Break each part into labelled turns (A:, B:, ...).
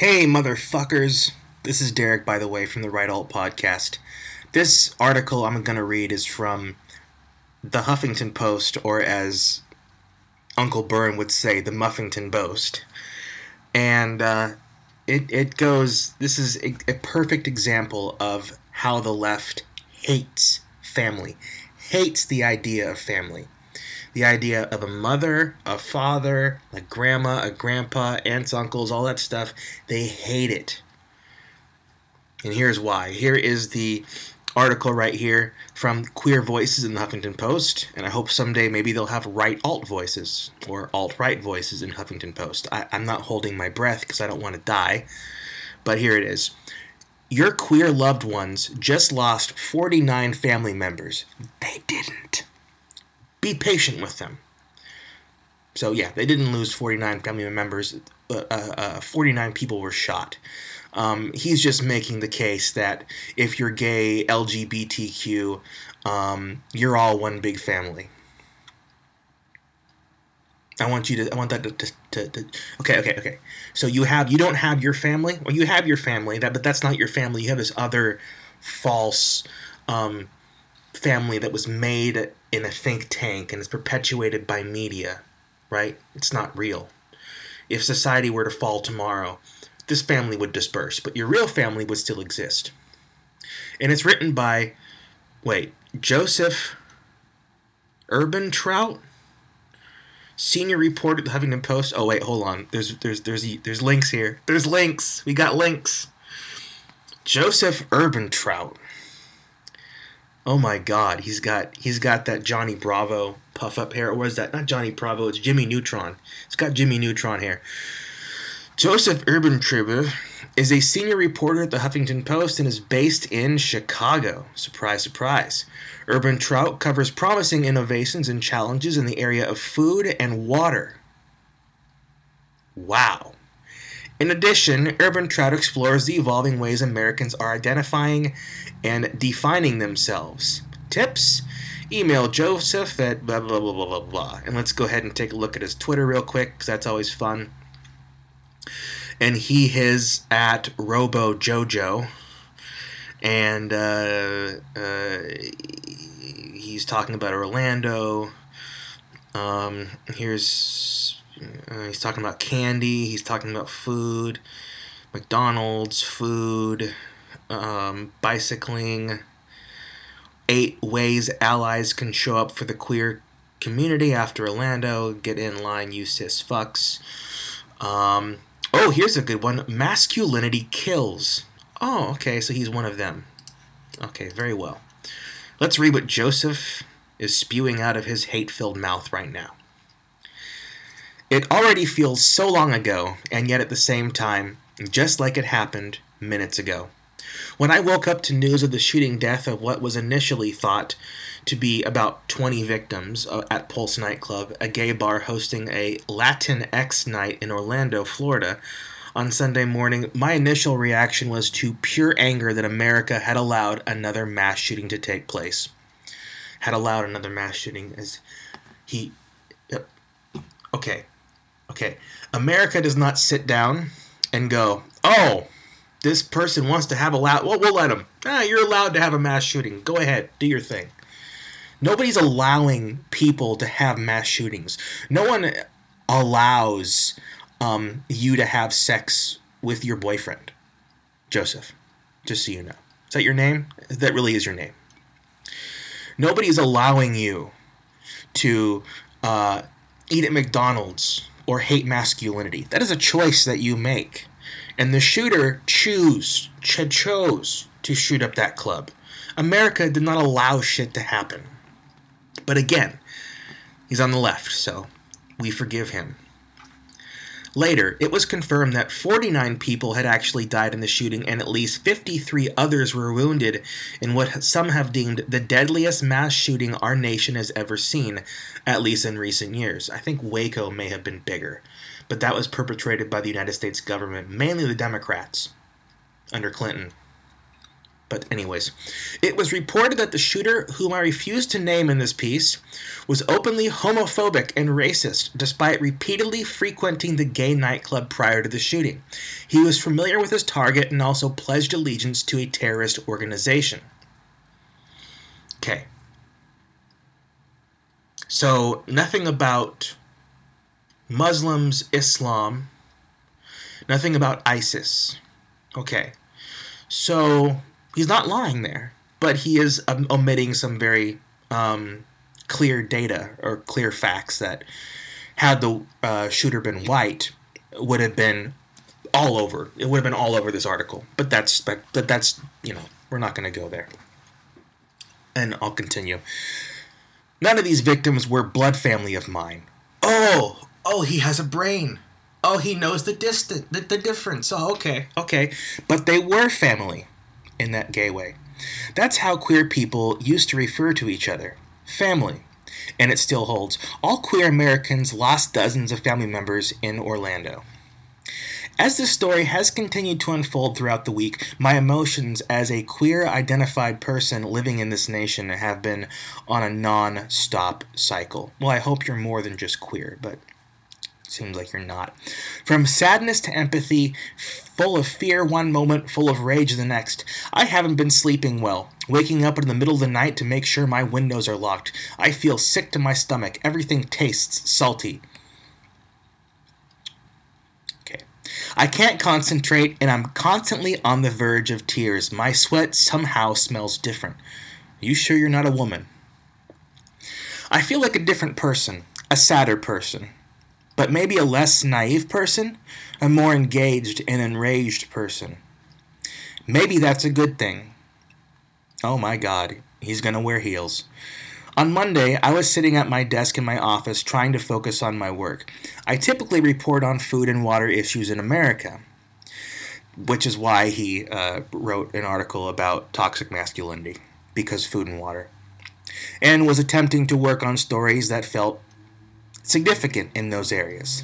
A: Hey, motherfuckers. This is Derek, by the way, from the Right Alt podcast. This article I'm going to read is from the Huffington Post, or as Uncle Byrne would say, the Muffington Post. And it goes, this is a perfect example of how the left hates family, hates the idea of family. The idea of a mother, a father, a grandma, a grandpa, aunts, uncles, all that stuff, they hate it. And here's why. Here is the article right here from Queer Voices in the Huffington Post, and I hope someday maybe they'll have right-alt voices, or alt-right voices in Huffington Post. I'm not holding my breath because I don't want to die, but here it is. Your queer loved ones just lost 49 family members. They didn't. Be patient with them. So yeah, they didn't lose 49 family members. 49 people were shot. He's just making the case that if you're gay, LGBTQ, you're all one big family. I want that to okay. So you don't have your family, or you have your family, but that's not your family. You have this other false family that was made in a think tank and is perpetuated by media, right? It's not real. If society were to fall tomorrow, this family would disperse, but your real family would still exist. And it's written by, Joseph Erbentraut, senior reporter at the Huffington Post. Oh wait, hold on. There's links here. There's links. We got links. Joseph Erbentraut. Oh my God, he's got that Johnny Bravo puff up hair. Or was that not Johnny Bravo? It's Jimmy Neutron. It's got Jimmy Neutron hair. Joseph Erbentraut is a senior reporter at the Huffington Post and is based in Chicago. Surprise, surprise. Erbentraut covers promising innovations and challenges in the area of food and water. Wow. In addition, Erbentraut explores the evolving ways Americans are identifying and defining themselves. Tips? Email Joseph at blah, blah, blah, blah, blah, blah. And let's go ahead and take a look at his Twitter real quick, because that's always fun. And he is at RoboJojo. And he's talking about Orlando. He's talking about candy. He's talking about food, McDonald's, food, bicycling, 8 ways allies can show up for the queer community after Orlando. Get in line, you cis fucks. Here's a good one. Masculinity kills. Oh, okay, so he's one of them. Okay, very well. Let's read what Joseph is spewing out of his hate-filled mouth right now. It already feels so long ago, and yet at the same time, just like it happened minutes ago. When I woke up to news of the shooting death of what was initially thought to be about 20 victims at Pulse nightclub, a gay bar hosting a Latin X night in Orlando, Florida, on Sunday morning, my initial reaction was to pure anger that America had allowed another mass shooting to take place. Had allowed another mass shooting as he... Okay. America does not sit down and go, oh, this person wants to have we'll let him. You're allowed to have a mass shooting. Go ahead, do your thing. Nobody's allowing people to have mass shootings. No one allows you to have sex with your boyfriend. Joseph, just so you know. Is that your name? That really is your name. Nobody's allowing you to eat at McDonald's or hate masculinity. That is a choice that you make. And the shooter chose to shoot up that club. America did not allow shit to happen. But again, he's on the left, so we forgive him. Later, it was confirmed that 49 people had actually died in the shooting and at least 53 others were wounded in what some have deemed the deadliest mass shooting our nation has ever seen, at least in recent years. I think Waco may have been bigger, but that was perpetrated by the United States government, mainly the Democrats, under Clinton. But anyways, it was reported that the shooter, whom I refuse to name in this piece, was openly homophobic and racist, despite repeatedly frequenting the gay nightclub prior to the shooting. He was familiar with his target and also pledged allegiance to a terrorist organization. Okay. So, nothing about Muslims, Islam, nothing about ISIS. Okay. So, he's not lying there, but he is omitting some very clear data or clear facts that, had the shooter been white, would have been all over. It would have been all over this article. But that's we're not going to go there. And I'll continue. None of these victims were blood family of mine. Oh, he has a brain. Oh, he knows the difference. Oh, okay. But they were family in that gay way. That's how queer people used to refer to each other. Family. And it still holds. All queer Americans lost dozens of family members in Orlando. As this story has continued to unfold throughout the week, my emotions as a queer-identified person living in this nation have been on a non-stop cycle. Well, I hope you're more than just queer, but seems like you're not. From sadness to empathy, full of fear one moment, full of rage the next. I haven't been sleeping well. Waking up in the middle of the night to make sure my windows are locked. I feel sick to my stomach. Everything tastes salty. Okay. I can't concentrate, and I'm constantly on the verge of tears. My sweat somehow smells different. You sure you're not a woman? I feel like a different person. A sadder person. But maybe a less naive person, a more engaged and enraged person. Maybe that's a good thing. Oh my God, he's gonna wear heels. On Monday, I was sitting at my desk in my office trying to focus on my work. I typically report on food and water issues in America, which is why he wrote an article about toxic masculinity, because food and water, and was attempting to work on stories that felt significant in those areas.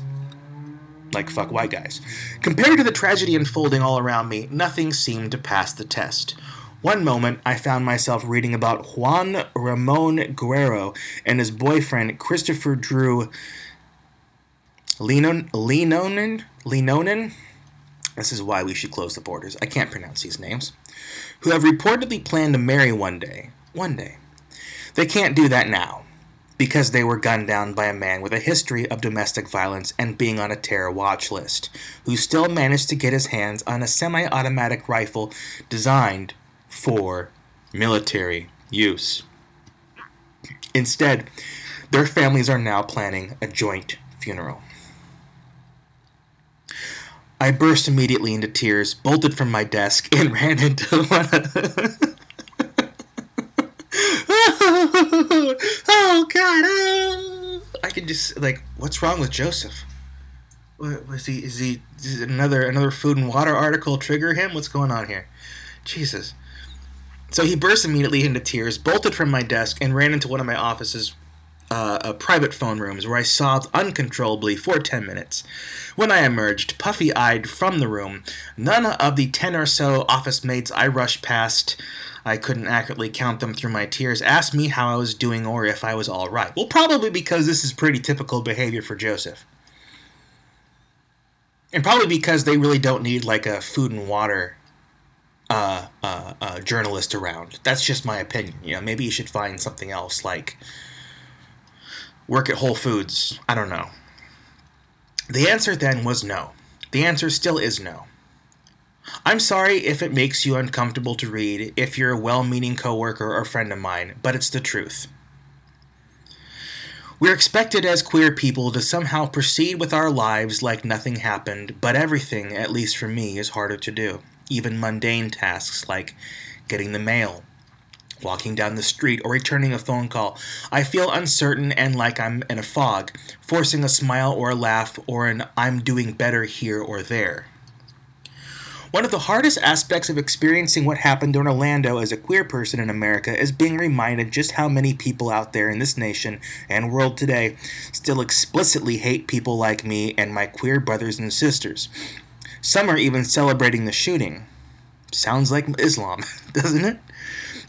A: Like fuck white guys. Compared to the tragedy unfolding all around me, nothing seemed to pass the test. One moment, I found myself reading about Juan Ramon Guerrero and his boyfriend Christopher Drew Linonen? This is why we should close the borders. I can't pronounce these names. Who have reportedly planned to marry one day. They can't do that now, because they were gunned down by a man with a history of domestic violence and being on a terror watch list, who still managed to get his hands on a semi-automatic rifle designed for military use. Instead, their families are now planning a joint funeral. I burst immediately into tears, bolted from my desk, and ran into one of... Oh God! Oh. I can just what's wrong with Joseph? What was he? Is another food and water article trigger him? What's going on here? Jesus! So he burst immediately into tears, bolted from my desk, and ran into one of my office's private phone rooms, where I sobbed uncontrollably for 10 minutes. When I emerged, puffy-eyed from the room, none of the 10 or so office mates I rushed past, I couldn't accurately count them through my tears, asked me how I was doing or if I was all right. Well, probably because this is pretty typical behavior for Joseph. And probably because they really don't need a food and water journalist around. That's just my opinion. Maybe you should find something else, like work at Whole Foods. I don't know. The answer then was no. The answer still is no. I'm sorry if it makes you uncomfortable to read, if you're a well-meaning coworker or friend of mine, but it's the truth. We're expected as queer people to somehow proceed with our lives like nothing happened, but everything, at least for me, is harder to do. Even mundane tasks like getting the mail, walking down the street, or returning a phone call. I feel uncertain and like I'm in a fog, forcing a smile or a laugh or an I'm doing better here or there. One of the hardest aspects of experiencing what happened in Orlando as a queer person in America is being reminded just how many people out there in this nation and world today still explicitly hate people like me and my queer brothers and sisters. Some are even celebrating the shooting. Sounds like Islam, doesn't it?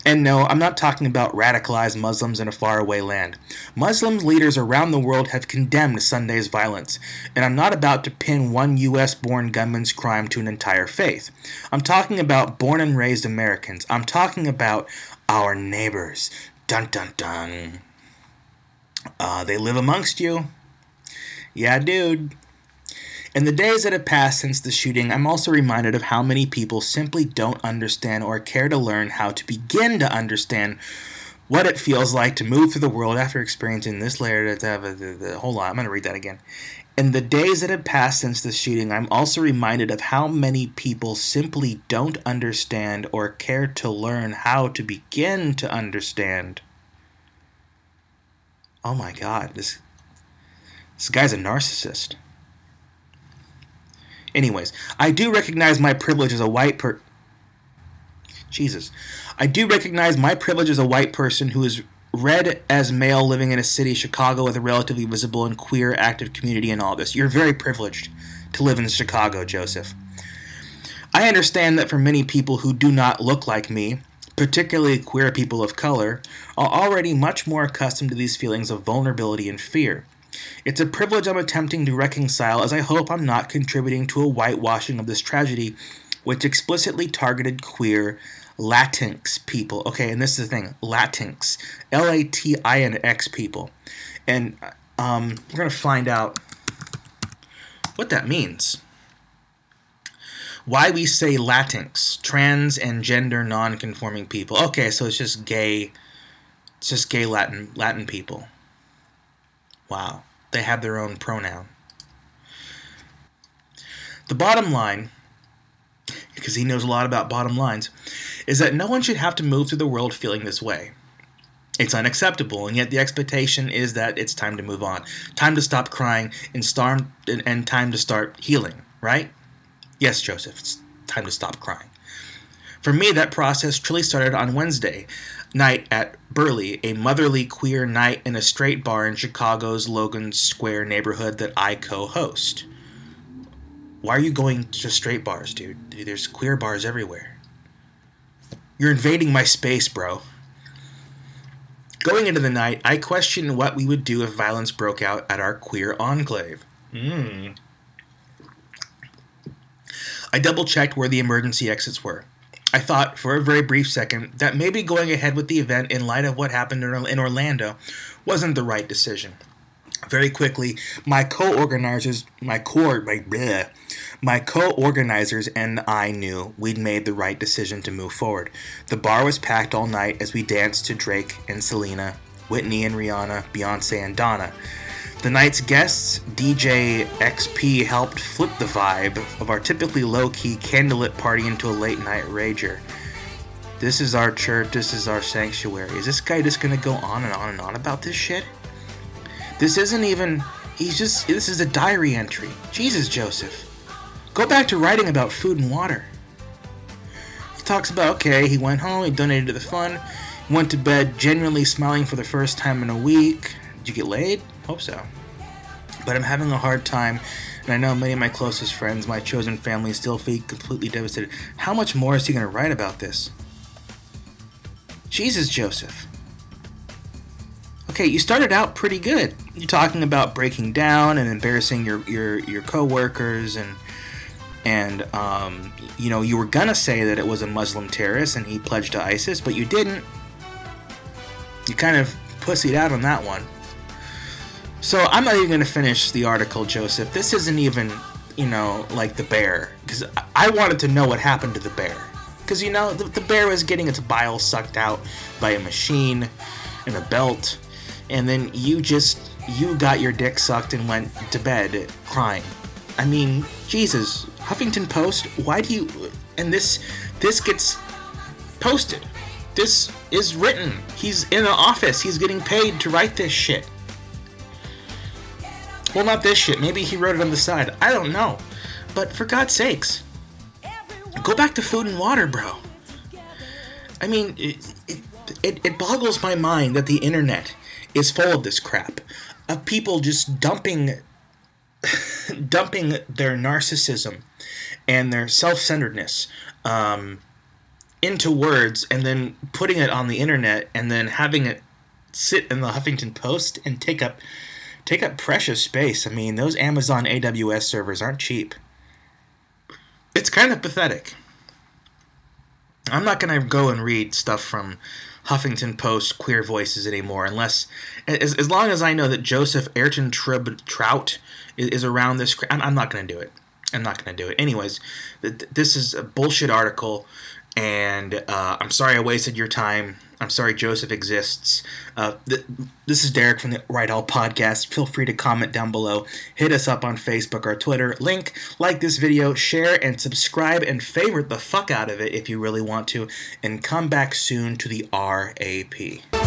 A: And no, I'm not talking about radicalized Muslims in a faraway land. Muslim leaders around the world have condemned Sunday's violence, and I'm not about to pin one U.S.-born gunman's crime to an entire faith. I'm talking about born and raised Americans. I'm talking about our neighbors. Dun dun dun. They live amongst you. Yeah, dude. In the days that have passed since the shooting, I'm also reminded of how many people simply don't understand or care to learn how to begin to understand what it feels like to move through the world after experiencing this layer. Hold on, I'm going to read that again. In the days that have passed since the shooting, I'm also reminded of how many people simply don't understand or care to learn how to begin to understand. Oh my God, this guy's a narcissist. Anyways, I do recognize my privilege as a white I do recognize my privilege as a white person who is read as male living in a city, Chicago, with a relatively visible and queer active community and all this. You're very privileged to live in Chicago, Joseph. I understand that for many people who do not look like me, particularly queer people of color, are already much more accustomed to these feelings of vulnerability and fear. It's a privilege I'm attempting to reconcile, as I hope I'm not contributing to a whitewashing of this tragedy, which explicitly targeted queer Latinx people. Okay, and this is the thing, Latinx, Latinx people. And we're going to find out what that means. Why we say Latinx, trans and gender non-conforming people. Okay, so it's just gay Latin people. Wow. They have their own pronoun. The bottom line, because he knows a lot about bottom lines, is that no one should have to move through the world feeling this way. It's unacceptable, and yet the expectation is that it's time to move on. Time to stop crying and time to start healing, right? Yes, Joseph, it's time to stop crying. For me, that process truly started on Wednesday night at Burley, a motherly queer night in a straight bar in Chicago's Logan Square neighborhood that I co-host. Why are you going to straight bars, dude? There's queer bars everywhere. You're invading my space, bro. Going into the night, I questioned what we would do if violence broke out at our queer enclave. I double-checked where the emergency exits were. I thought, for a very brief second, that maybe going ahead with the event in light of what happened in Orlando wasn't the right decision. Very quickly, my co-organizers and I knew we'd made the right decision to move forward. The bar was packed all night as we danced to Drake and Selena, Whitney and Rihanna, Beyonce and Donna. The night's guests, DJ XP, helped flip the vibe of our typically low-key candlelit party into a late-night rager. This is our church, this is our sanctuary. Is this guy just gonna go on and on and on about this shit? This isn't even... this is a diary entry. Jesus, Joseph. Go back to writing about food and water. He talks about, okay, he went home, he donated to the fund, went to bed genuinely smiling for the first time in a week. Did you get laid? Hope so. But I'm having a hard time, and I know many of my closest friends, my chosen family, still feel completely devastated. How much more is he going to write about this? Jesus, Joseph. Okay, you started out pretty good. You're talking about breaking down and embarrassing your coworkers, and you know, you were gonna say that it was a Muslim terrorist and he pledged to ISIS, but you didn't. You kind of pussied out on that one. So I'm not even going to finish the article, Joseph. This isn't even, you know, like the bear. Because I wanted to know what happened to the bear. Because, you know, the bear was getting its bile sucked out by a machine and a belt. And then you got your dick sucked and went to bed crying. I mean, Jesus. Huffington Post, why do you... And this gets posted. This is written. He's in an office. He's getting paid to write this shit. Well, not this shit. Maybe he wrote it on the side. I don't know. But for God's sakes, go back to food and water, bro. I mean, it boggles my mind that the internet is full of this crap. Of people just dumping their narcissism and their self-centeredness into words and then putting it on the internet and then having it sit in the Huffington Post and take up precious space. I mean, those Amazon AWS servers aren't cheap. It's kind of pathetic. I'm not going to go and read stuff from Huffington Post Queer Voices anymore, unless, as long as I know that Joseph Erbentraut is around this. I'm not going to do it. I'm not going to do it. Anyways, this is a bullshit article, and I'm sorry I wasted your time. I'm sorry Joseph exists. This is Derek from the Right All Podcast. Feel free to comment down below. Hit us up on Facebook or Twitter. Like this video, share, and subscribe, and favorite the fuck out of it if you really want to. And come back soon to the RAP.